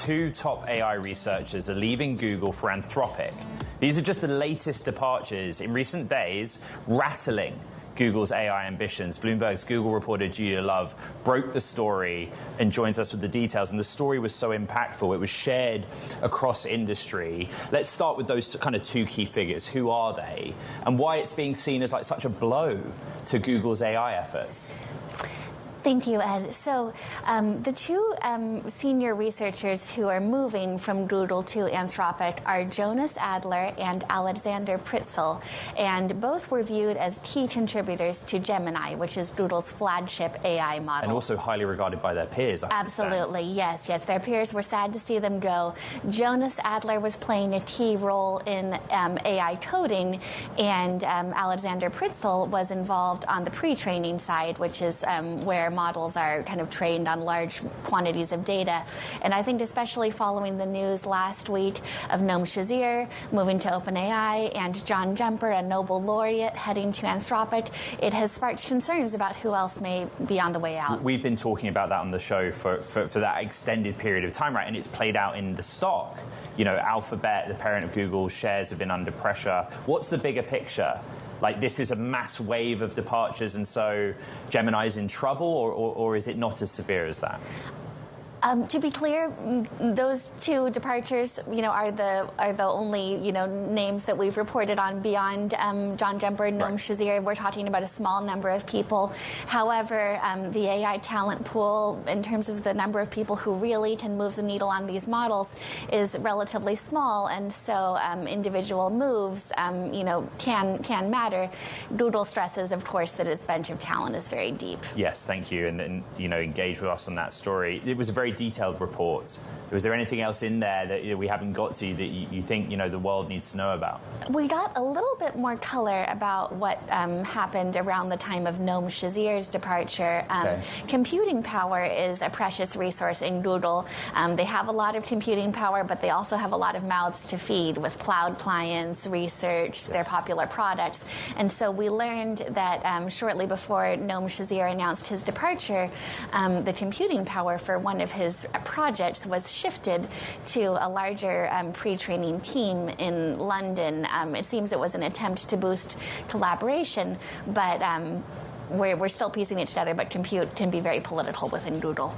Two top AI researchers are leaving Google for Anthropic. These are just the latest departures in recent days, rattling Google's AI ambitions. Bloomberg's Google reporter Julia Love broke the story and joins us with the details. And the story was so impactful, it was shared across industry. Let's start with those kind of two key figures. Who are they? And why it's being seen as like such a blow to Google's AI efforts? Thank you, Ed. So the two senior researchers who are moving from Google to Anthropic are Jonas Adler and Alexander Pritzel, and both were viewed as key contributors to Gemini, which is Google's flagship AI model. And also highly regarded by their peers, I Absolutely, yes. Their peers were sad to see them go. Jonas Adler was playing a key role in AI coding, and Alexander Pritzel was involved on the pre-training side, which is where models are kind of trained on large quantities of data. And I think especially following the news last week of Noam Shazir moving to OpenAI and John Jumper, a Nobel laureate, heading to Anthropic, it has sparked concerns about who else may be on the way out. We've been talking about that on the show for that extended period of time, right? And it's played out in the stock. You know, Alphabet, the parent of Google, shares have been under pressure. What's the bigger picture? Like, this is a mass wave of departures, and so Gemini's in trouble, or is it not as severe as that? To be clear, those two departures, are the only names that we've reported on beyond John Jumper and Noam Shazir. We're talking about a small number of people. However, the AI talent pool, in terms of the number of people who really can move the needle on these models, is relatively small, and so individual moves, can matter. Google stresses, of course, that its bench of talent is very deep. Yes, thank you, and engage with us on that story. It was a very detailed report. Was there anything else in there that we haven't got to that you think the world needs to know about? We got a little bit more color about what happened around the time of Noam Shazir's departure. Computing power is a precious resource in Google. They have a lot of computing power, but they also have a lot of mouths to feed with cloud clients, research, their popular products. And so we learned that shortly before Noam Shazir announced his departure, the computing power for one of his projects was shifted to a larger pre-training team in London. It seems it was an attempt to boost collaboration, but we're still piecing it together, but compute can be very political within Google.